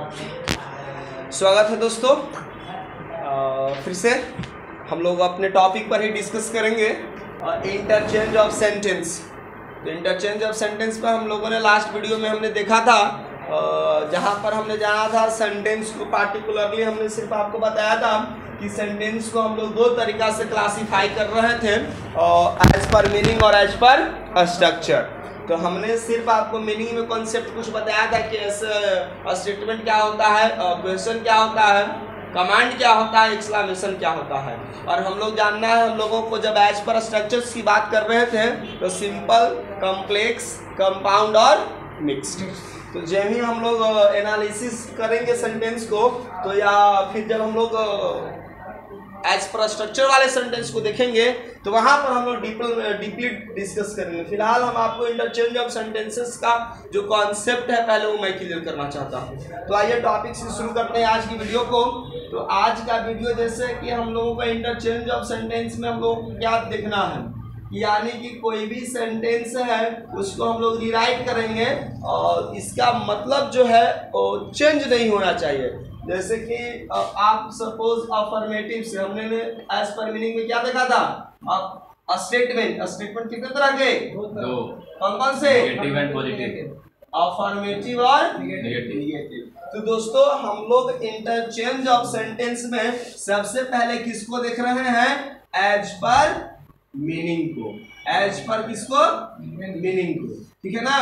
स्वागत है दोस्तों। फिर से हम लोग अपने टॉपिक पर ही डिस्कस करेंगे इंटरचेंज ऑफ सेंटेंस। तो इंटरचेंज ऑफ सेंटेंस पर हम लोगों ने लास्ट वीडियो में हमने देखा था, जहाँ पर हमने जाना था सेंटेंस को। पार्टिकुलरली हमने सिर्फ आपको बताया था कि सेंटेंस को हम लोग दो तरीका से क्लासीफाई कर रहे थे, एज पर मीनिंग और एज पर स्ट्रक्चर। तो हमने सिर्फ आपको मीनिंग में कॉन्सेप्ट कुछ बताया था कि स्टेटमेंट क्या होता है, क्वेश्चन क्या होता है, कमांड क्या होता है, एक्सक्लेमेशन क्या होता है। और हम लोग जानना है, हम लोगों को जब एज पर स्ट्रक्चर्स की बात कर रहे थे तो सिंपल, कॉम्प्लेक्स, कंपाउंड और मिक्स्ड। तो जब ही हम लोग एनालिसिस करेंगे सेंटेंस को, तो या फिर जब हम लोग एज पर स्ट्रक्चर वाले सेंटेंस को देखेंगे तो वहां पर हम लोग डीपली डिस्कस करेंगे। फिलहाल हम आपको इंटरचेंज ऑफ सेंटेंसेस का जो कॉन्सेप्ट है पहले वो मैं क्लियर करना चाहता हूं। तो आइए टॉपिक से शुरू करते हैं आज की वीडियो को। तो आज का वीडियो जैसे कि हम लोगों का इंटरचेंज ऑफ सेंटेंस में हम लोग को क्या देखना है, यानी कि कोई भी सेंटेंस है उसको हम लोग रीराइट करेंगे और इसका मतलब जो है वो चेंज नहीं होना चाहिए। जैसे कि आप सपोज अफर्मेटिव से हमने एज पर मीनिंग में क्या देखा था, स्टेटमेंट कितने तरह के, दो। कौन से, नेगेटिव एंड पॉजिटिव, अफर्मेटिव और नेगेटिव। तो दोस्तों हम लोग इंटरचेंज ऑफ सेंटेंस में सबसे पहले किसको देख रहे हैं, एज पर मीनिंग को। एज पर किसको, मीनिंग को, ठीक है ना।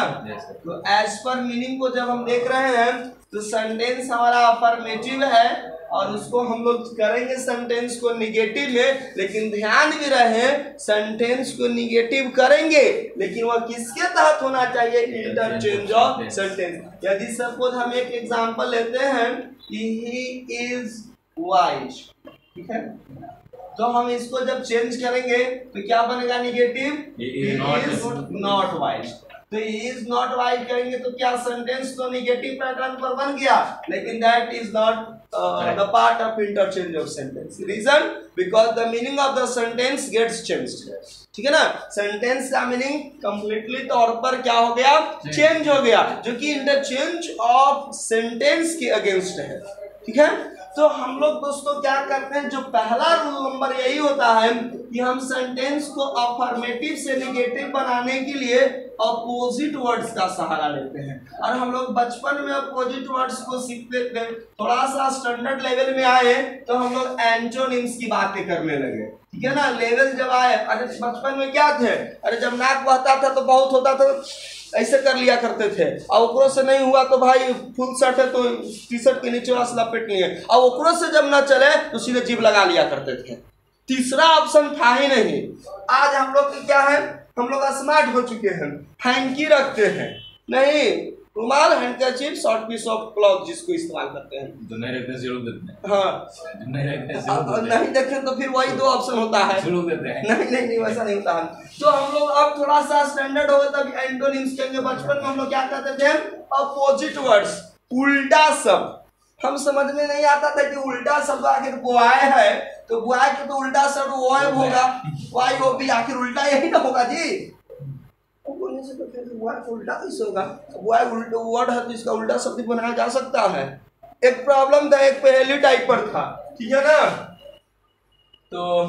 तो एज पर मीनिंग को जब हम देख रहे हैं तो सेंटेंस हमारा अफर्मेटिव है और उसको हम लोग करेंगे सेंटेंस को निगेटिव में। लेकिन ध्यान भी रहे, सेंटेंस को निगेटिव करेंगे लेकिन वह किसके तहत होना चाहिए, इंटरचेंज ऑफ सेंटेंस। यदि सपोज हम एक एग्जांपल लेते हैं, ही इज वाइज, ठीक है, तो हम इसको जब चेंज करेंगे तो क्या बनेगा, negative, he is not wise. तो ही इज नॉट वाइज करेंगे तो क्या सेंटेंस तो निगेटिव पैटर्न पर बन गया, लेकिन that is not the part of interchange of sentence. Reason, because the meaning of the sentence gets changed, ठीक है ना। सेंटेंस का मीनिंग कंप्लीटली तौर पर क्या हो गया, चेंज हो गया, जो कि इंटरचेंज ऑफ सेंटेंस के अगेंस्ट है, ठीक है। तो हम लोग दोस्तों क्या करते हैं, जो पहला रूल नंबर यही होता है कि हम सेंटेंस को अफर्मेटिव से नेगेटिव बनाने के लिए अपोजिट वर्ड्स का सहारा लेते हैं। और हम लोग बचपन में अपोजिट वर्ड्स को सीखते थे, थोड़ा सा स्टैंडर्ड लेवल में आए तो हम लोग एंटोनिम्स की बातें करने लगे, ठीक है ना। लेवल जब आए, अरे बचपन में क्या थे, अरे जब नाक बहता था तो बहुत होता था, ऐसे कर लिया करते थे, और ओकरो से नहीं हुआ तो भाई फुल शर्ट है तो टी शर्ट के नीचे वाला लपेट लिए, और ओकरो से जब ना चले तो सीधे जीभ लगा लिया करते थे। तीसरा ऑप्शन था ही नहीं। आज हम लोग क्या है, हम लोग स्मार्ट हो चुके हैं, हैंकी रखते हैं, नहीं रुमाल, handkerchief, short piece of cloth जिसको इस्तेमाल करते हैं, जो नहीं रखते जरूर देते हैं। हाँ, नहीं देखें तो फिर वही दो ऑप्शन होता है, जरूर देते हैं। नहीं वैसा नहीं होता है। तो हम लोग अब थोड़ा सा स्टैंडर्ड हो गए तब एंटोनिम्स कहेंगे। बचपन में हम लोग क्या कहते थे, अपोजिट वर्ड्स, उल्टा शब्द। हम समझ में नहीं आता था कि उल्टा शब्द आखिर बॉय है तो बॉय के तो उल्टा शब्द वॉय होगा, वाई वो भी आखिर उल्टा यही ना होगा जी। से तो फिर उल्टा कैसे होगा, वर्ड है तो इसका उल्टा शब्द बनाया जा सकता है। एक प्रॉब्लम था, एक पहेली टाइप पर था, ठीक है ना। तो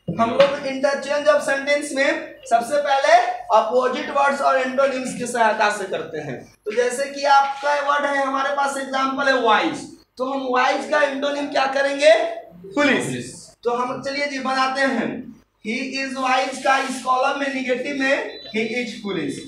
हम लोग इंटरचेंज ऑफ सेंटेंस में सबसे पहले अपोजिट वर्ड्स और एंटोनिम्स की सहायता से करते हैं। तो जैसे कि आपका वर्ड है, हमारे पास एग्जांपल है वाइज, तो हम वाइज का एंटोनिम क्या करेंगे, फुलिश। तो हम चलिए जी बनाते हैं, ही इज वाइज का इस कॉलम में निगेटिव में ही इज फुलिश।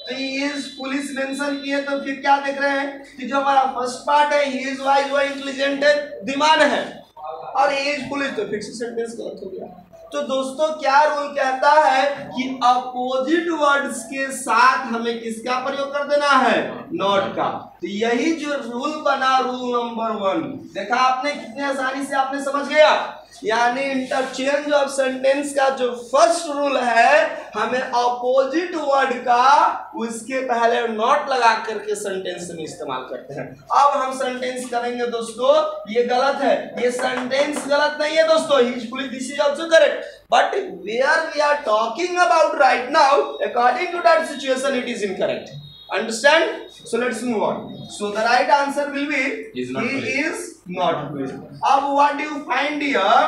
तो ही इज फुलिश मेंशन किए तो फिर क्या देख रहे हैं कि जो हमारा फर्स्ट पार्ट है, ही इज वाइज, वो इंटेलिजेंट है, दिमाग है, और ही इज फुलिश तो फिर से सेंटेंस गलत हो गया। तो दोस्तों क्या रूल कहता है कि अपोजिट वर्ड्स के साथ हमें किसका प्रयोग कर देना है, नॉट का। तो यही जो रूल बना, रूल नंबर 1, देखा आपने कितने आसानी से आपने समझ गया। यानी इंटरचेंज ऑफ सेंटेंस का जो फर्स्ट रूल है, हमें अपोजिट वर्ड का उसके पहले नॉट लगा करके सेंटेंस में इस्तेमाल करते हैं। अब हम सेंटेंस करेंगे दोस्तों, ये गलत है, ये सेंटेंस गलत नहीं है दोस्तों, he is foolish, this is also correct, but where we are talking about right now, according to that situation it is incorrect. Understand? So let's move on. So the right answer will be he is not foolish. अब what do you find here?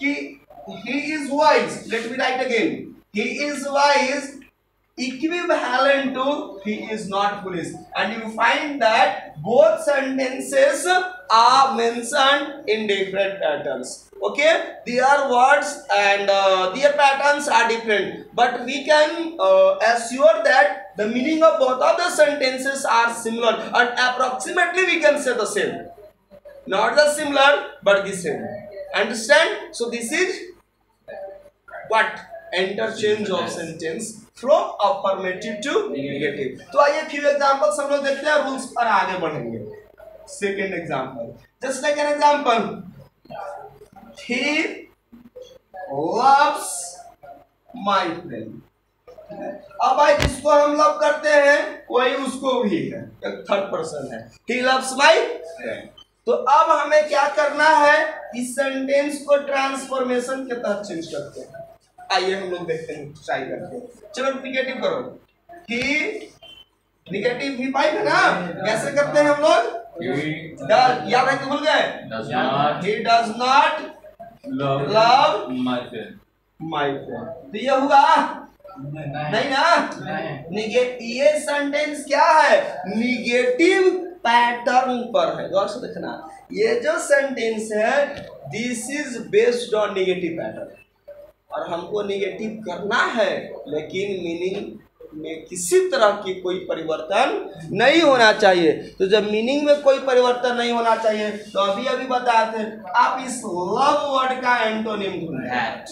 कि he is wise. Let me write again. He is wise equivalent to he is not foolish, and you find that both sentences are mentioned in different patterns. Okay, their words and their patterns are different, but we can assure that the meaning of both of the sentences are similar, and approximately we can say the same, not the similar but the same. Understand? So this is what interchange of sentence from affirmative to negative. तो आइए few examples हम लोग देखते हैं, rules पर आगे बढ़ेंगे. Second example, just like an example, he loves my friend. अब भाई जिसको हम लव करते हैं वही उसको भी है, एक थर्ड पर्सन है. he loves my friend. तो अब हमें क्या करना है, इस सेंटेंस को ट्रांसफॉर्मेशन के तहत चेंज करते हैं. आइए हम लोग देखते हैं, ट्राई करते हैं. चलो निगेटिव करो. ही निगेटिव ही पाई है ना, कैसे करते हैं हम लोग? याद है कि भूल गए? he does not love my friend. तो ये हुआ नहीं ना. ये सेंटेंस क्या है? निगेटिव पैटर्न पर है. गौर से देखना, ये जो सेंटेंस है this is based on negative pattern, और हमको निगेटिव करना है, लेकिन मीनिंग में किसी तरह की कोई परिवर्तन नहीं होना चाहिए. तो जब मीनिंग में कोई परिवर्तन नहीं होना चाहिए, तो अभी बताए थे आप इस लव वर्ड का एंटोनिम ढूंढें.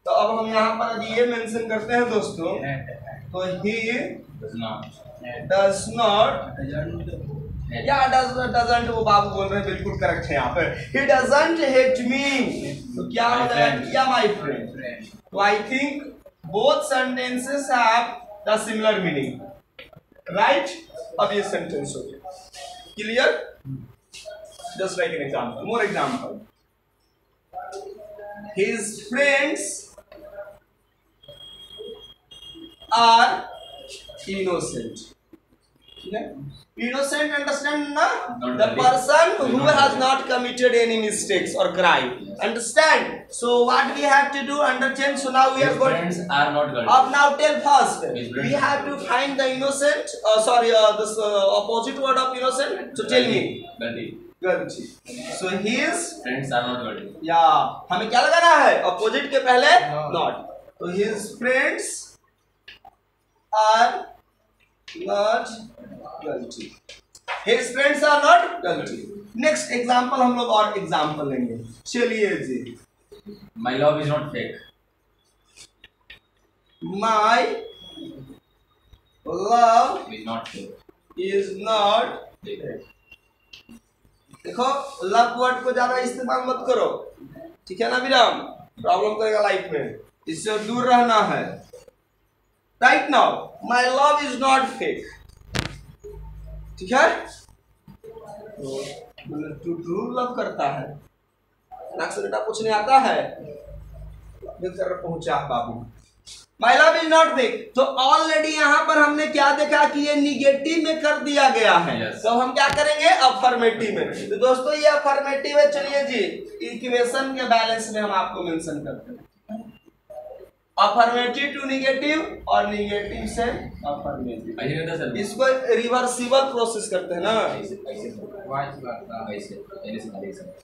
तो अब हम यहाँ पर ये मेंशन करते हैं दोस्तों, तो ही डज नॉट या डजंट, वो बाबू बोल रहे हैं बिल्कुल करेक्ट है यहाँ पे. ही डजंट हेट मी, तो क्या हो जाएगा? My friend. तो I think both sentences have the similar meaning, right? अब ये सेंटेंस हो गया clear. Just like an example, more example. His friends are innocent. Innocent, understand na? The person who has not committed any mistakes or crime. Understand? So what we have to do under change? So now we are going. Are not guilty. Up now tell first. We have to find the innocent. This opposite word of innocent. So tell me. Guilty. So his friends are not guilty. Yeah. हमें क्या लगाना है? Opposite के पहले not. So his friends are not guilty. His friends are not guilty. Next example हम लोग और example लेंगे. चलिए जी. My love is not fake. My love is not fake. Is not fake. देखो लव वर्ड को ज्यादा इस्तेमाल मत करो, ठीक है ना विराम? प्रॉब्लम करेगा लाइफ में, इससे दूर रहना है. Right now, my love is not fake. ठीक है? तो ट्रू लव करता है, नाक से बेटा पूछने आता है, पहुंचा बाबू. My love is not fake. तो ऑलरेडी यहाँ पर हमने क्या देखा कि ये निगेटिव में कर दिया गया है. तो हम क्या करेंगे? अफर्मेटिव में. तो दोस्तों ये अफर्मेटिव है. चलिए जी, इक्वेशन के बैलेंस में हम आपको मेंशन करते हैं. अफर्मेटिव टू निगेटिव और निगेटिव से अफर्मेटिव. इसको रिवर्सिबल प्रोसेस करते हैं ना.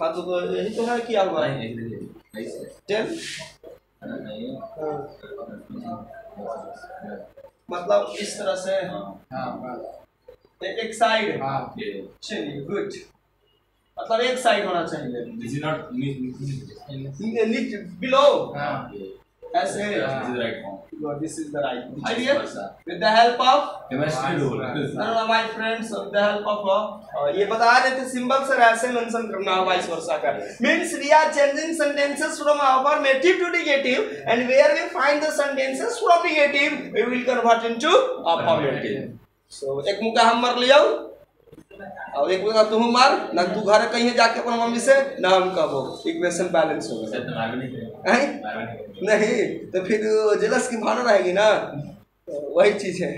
हाँ तो यही तो है, क्या हुआ? मतलब इस तरह से एक साइड. चलिए गुड, मतलब एक साइड होना चाहिए. This is not बिलो ऐसे. This is the right form. This is the right form. चलिए, with the help of chemistry rule. my friends, with the help of ये बता रहे थे सिंबल सर ऐसे मेंशन करना है वाइस वर्सा का. Means we are changing sentences from affirmative to negative, and where we find the sentences from negative, we will convert into affirmative. So एक मुका हम मर लिया और एक मुका तुम मार ना. तू घर कहीं जाके अपन मम्मी से ना हम कहो इक्वेशन बैलेंस हो गया. नहीं तो फिर जेलस की भावना रहेगी ना. वही चीज है,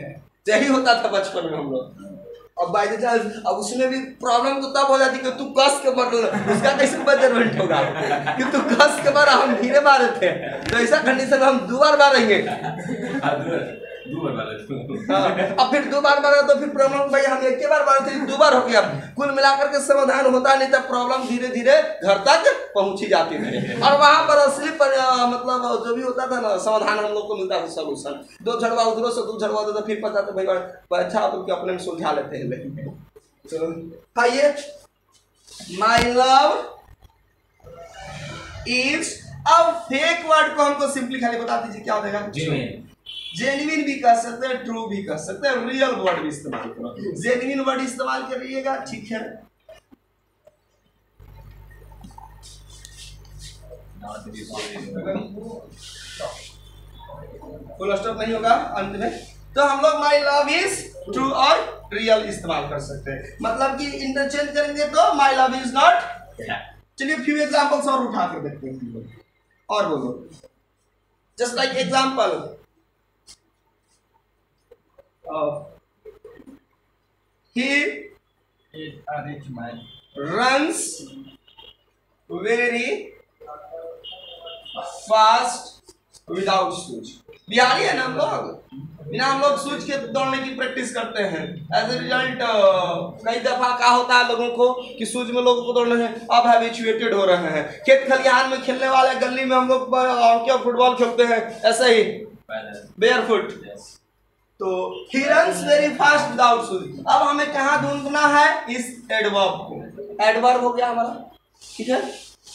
यही होता था बचपन में हम लोग. अब बाय द चांस अब उसमें भी प्रॉब्लम तो तब हो जाती कि तू कस के मर, उसका कैसे मेजरमेंट होगा कि तू कस के मार, हम धीरे मारे थे, तो ऐसा कंडीशन में हम 2 बार मारेंगे। अब फिर 2 बार मारा तो फिर प्रॉब्लम, भाई हम 1 बार मारे थे 2 बार हो गया। कुल मिलाकर के समाधान होता नहीं था, प्रॉब्लम धीरे धीरे घर तक पहुंची जाती थी और वहां पर असली मतलब जो भी होता था ना समाधान हम लोग को मिलता था, सोल्यूशन। 2 झड़वा उधरों से 2 झड़वा तो फिर पता था भाई अच्छा तो क्या अपने में सुलझा लेते हैं। तो आइए, माई लव इज, अब फेक वर्ड को हमको सिंपली खाली बता दीजिए क्या हो जाएगा। जेन्युइन भी कह सकते हैं, ट्रू भी कह सकते हैं, रियल वर्ड भी इस्तेमाल करो। जेन्युइन वर्ड इस्तेमाल करिएगा, ठीक है। फुल स्टॉप नहीं होगा अंत में, तो हम लोग माई लव इज ट्रू और रियल इस्तेमाल कर सकते हैं। मतलब कि इंटरचेंज करेंगे तो माई लव इज नॉट। चलिए फ्यू एग्जांपल्स और उठा कर देखते हैं और बोलो। Just like example, he is a rich man. runs very fast without shoes। Bihari है ना हम लोग, बिना हम लोग शूज के दौड़ने की प्रैक्टिस करते हैं। एज ए रिजल्ट कई दफा क्या होता है लोगों को कि शूज में लोगों को दौड़ने हैं, अब हैबिचुएटेड हो रहे हैं। खेत खलिहान में खेलने वाले गली में हम लोग क्या फुटबॉल खेलते हैं, ऐसे ही बेयरफुट। तो he runs very fast without shoes। अब हमें कहाँ ढूंढना है, इस एडवर्ब को। एडवर्ब हो गया हमारा, ठीक है,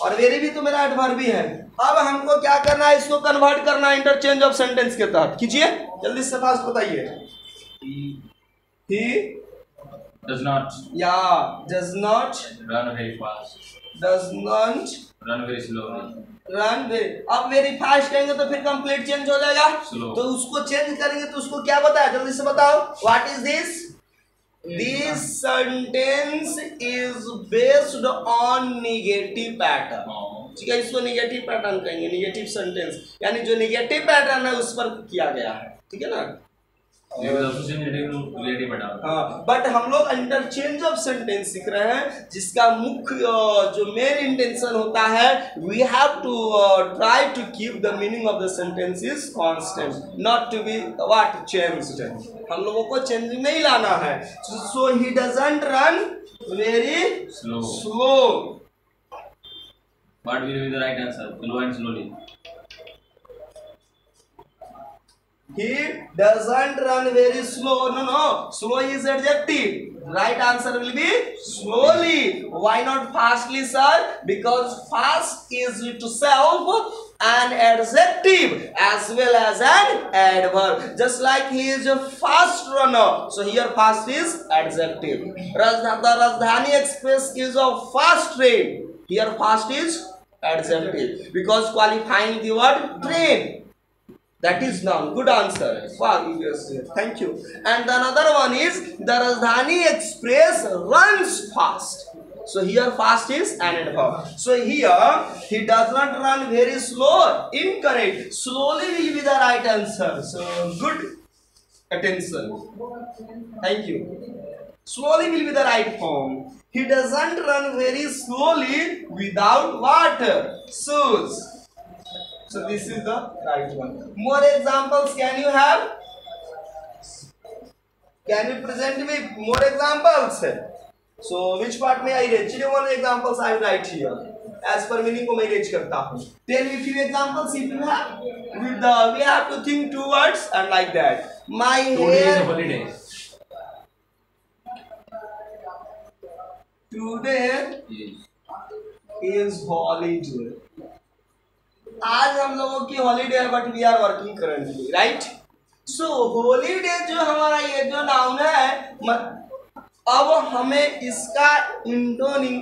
और वेरी भी तो मेरा एडवर्ब भी है। अब हमको क्या करना है, इसको कन्वर्ट करना है इंटरचेंज ऑफ सेंटेंस के तहत। कीजिए जल्दी से, फास्ट बताइए। he does not, या does not run very fast, does not run very slowly, run very. अब वेरी फास्ट कहेंगे तो फिर कंप्लीट चेंज हो जाएगा, Slow। तो उसको चेंज करेंगे तो उसको क्या बताया, जल्दी से बताओ। What is this? This sentence is based on negative pattern. ठीक है, इसको नेगेटिव पैटर्न कहेंगे, नेगेटिव सेंटेंस, यानी जो नेगेटिव पैटर्न है उस पर किया गया है, ठीक है ना। बट हम लोग इंटरचेंज ऑफ सेंटेंस सीख रहे हैं, जिसका मुख्य जो मेन इंटेंशन होता है, we have to try to keep the meaning of the sentences constant, not to be what changed. हम लोगों को चेंज नहीं लाना है। So he doesn't run very slow. What will be the right answer? Slow and slowly. He doesn't run very slow. No. Slow is adjective. Right answer will be slowly. Why not fastly, sir? Because fast is itself an adjective as well as an adverb. Just like he is a fast runner. So here fast is adjective. The Rajdhani Express is a fast train. Here fast is adjective because qualifying the word train. That is noun. Good answer. Wow, yes, thank you. And the another one is the Rajdhani Express runs fast. So here fast is an adverb. So here he does not run very slow. Incorrect. Slowly will be the right answer. So good attention. Thank you. Slowly will be the right form. He doesn't run very slowly without what? Shoes. So this is the right one. More examples can you have? Can you present me more examples? So which part may I read? Children, one examples I write here. As per meaning को मैं read करता हूँ. Tell me few examples if you have. With the we have to think 2 words and like that. My hair. Holiday. Today is holiday. आज हम लोगों की holiday है, but we are working currently, right. So holiday जो हमारा ये जो noun है, अब हमें इसका इंटोनिंग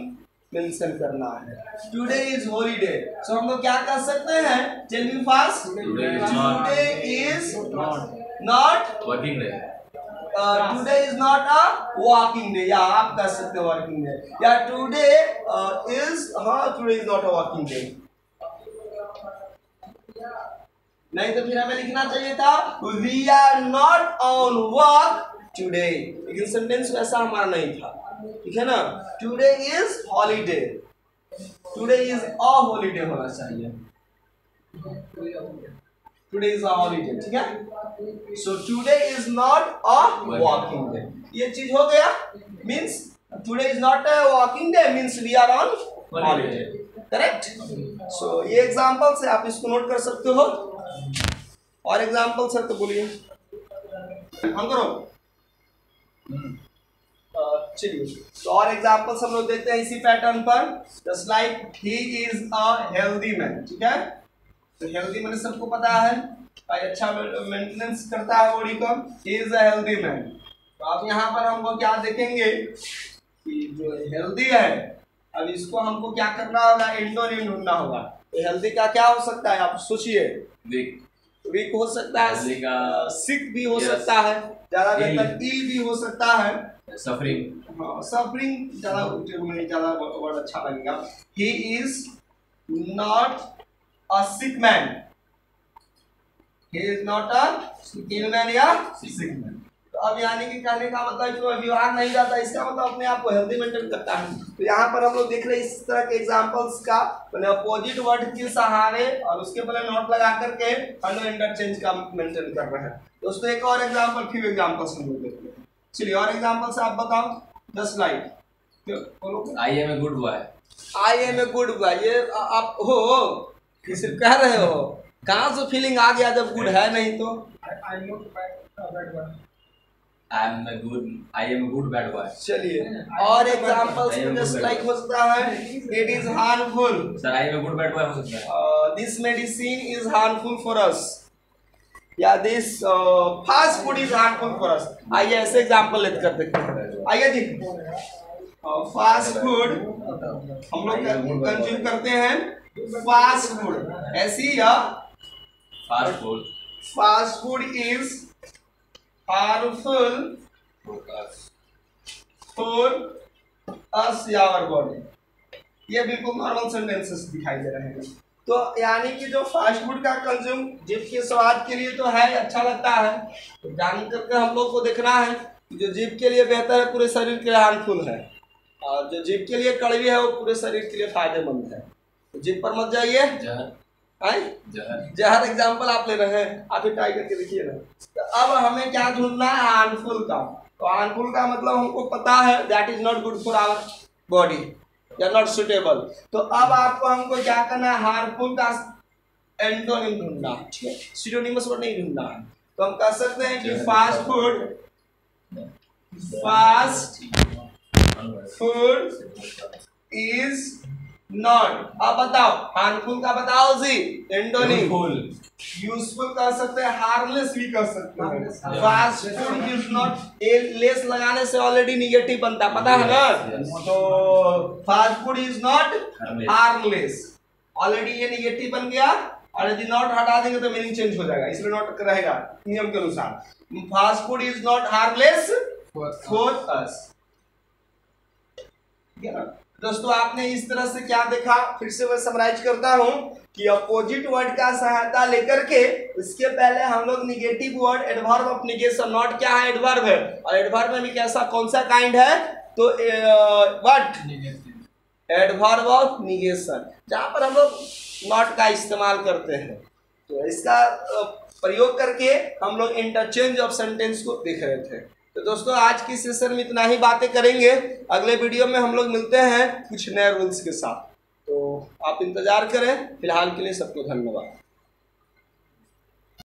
मेंशन करना है। टुडे इज हॉलीडे, सो हम लोग क्या कर सकते हैं, tell me fast. Today is not Working day. Today is not a working day, या आप कर सकते हो वर्किंग डे, या टुडे इज, हाँ today is not a working day. नहीं तो फिर हमें लिखना चाहिए था we are not on work today, लेकिन सेंटेंस वैसा हमारा नहीं था, ठीक है ना। Today is holiday, today is a holiday होना चाहिए, टुडे इज अ हॉलीडे, ठीक है। So today is not a working day, ये चीज हो गया। Means today is not a working day means we are on holiday, correct. So ये example से आप इसको नोट कर सकते हो। और एग्जांपल सर तो बोलिए, हम करो। चलिए, तो और एग्जांपल्स हम लोग देखते हैं इसी पैटर्न पर। Just like he is a healthy man, ठीक है। तो हेल्दी मैन सबको पता है भाई, अच्छा मेंटेनेंस करता है बॉडी का। He is a healthy man. तो आप यहाँ पर हमको क्या देखेंगे कि जो हेल्दी है, अब इसको हमको क्या करना होगा, एंटोनिम ढूंढना होगा। तो हेल्दी का क्या हो सकता है, आप सोचिए। वीक हो सकता है, सिक भी हो सकता है, ज्यादा बेहतर इल भी हो सकता है, सफरिंग। हाँ, सफरिंग ज्यादा वर्ड अच्छा लगेगा। He is not a sick man, he is not a ill man या सिक मैन। तो अब यानी कि कहने का मतलब जो बीमार नहीं जाता, इसका मतलब अपने आप को हेल्दी मेंटेन करता है। तो यहाँ पर हम लोग देख रहे हैं इस तरह के एग्जांपल्स का अपोजिट वर्ड के सहारे और उसके पहले नोट लगा करके हम लोग इंटरचेंज का मेंटेन कर रहे हैं। दोस्तों एक और एग्जांपल, फ्यू एग्जांपल्स हम लोग देखते हैं। चलिए और एग्जांपल से आप बताओ। Just like I am a good boy, I am a good boy, ये आप हो सिर्फ कह रहे हो, कहाँ से फीलिंग आ गया जब गुड है नहीं तो। I am a good bad boy. चलिए और एग्जांपल्स में जस्ट लाइक हो सकता है it is harmful. Sir I am a good bad boy हो सकता है। This medicine is harmful for us, या this fast food is harmful for us. आइए ऐसे एग्जांपल लेते कर देखते हैं। आइए जी, फास्ट फूड हम लोग कंज्यूम करते हैं, फास्ट फूड ऐसी या fast food is harmful for us या our body। ये बिल्कुल नॉर्मल सेंटेंसेस दिखाई दे रहे हैं। तो यानी कि जो फास्ट फूड का कंज्यूम जीभ के स्वाद के लिए तो है, अच्छा लगता है, तो जान करके हम लोग को देखना है जो जीभ के लिए बेहतर है पूरे शरीर के लिए हार्मफुल है, और जो जीभ के लिए कड़वी है वो पूरे शरीर के लिए फायदेमंद है। तो जीभ पर मत जाइए। जहर एग्जाम्पल आप ले रहे हैं, आप ही ट्राई करके देखिए ना। तो अब हमें क्या ढूंढना है, हार्मफुल का। तो हार्मफुल का मतलब हमको पता है that is not good for our body या नॉट सुटेबल। तो अब आपको हमको क्या करना है, हार्मफुल का एंटोनिम ढूंढना है, ठीक है, सिनोनिमस वर्ड नहीं ढूंढना है। तो हम कह सकते हैं कि फास्ट फूड इज नॉट। अब बताओ हार्मफुल का बताओ जी, एंटोनिम। यूजफुल कर सकते हैं, हार्मलेस भी कर सकते हैं। Fast food is not, less लगाने से ऑलरेडी निगेटिव बनता है, पता है ना। तो fast food is not harmless, already ये निगेटिव बन गया, और यदि नॉट हटा देंगे तो मीनिंग चेंज हो जाएगा, इसलिए नॉट रहेगा नियम के अनुसार। Fast food is not harmless for us. दोस्तों आपने इस तरह से क्या देखा, फिर से मैं समराइज करता हूं कि अपोजिट वर्ड का सहायता लेकर के उसके पहले हम लोग negative word adverb of negation, not क्या है, एडवर्ब है, और एडवर्ब में भी कैसा कौन सा काइंड है, तो व्हाट, एडवर्ब ऑफ निगेशन, जहां पर हम लोग नॉट का इस्तेमाल करते हैं। तो इसका प्रयोग करके हम लोग इंटरचेंज ऑफ सेंटेंस को देख रहे थे। तो दोस्तों आज की सेशन में इतना ही बातें करेंगे, अगले वीडियो में हम लोग मिलते हैं कुछ नए रूल्स के साथ। तो आप इंतजार करें, फिलहाल के लिए सबको धन्यवाद।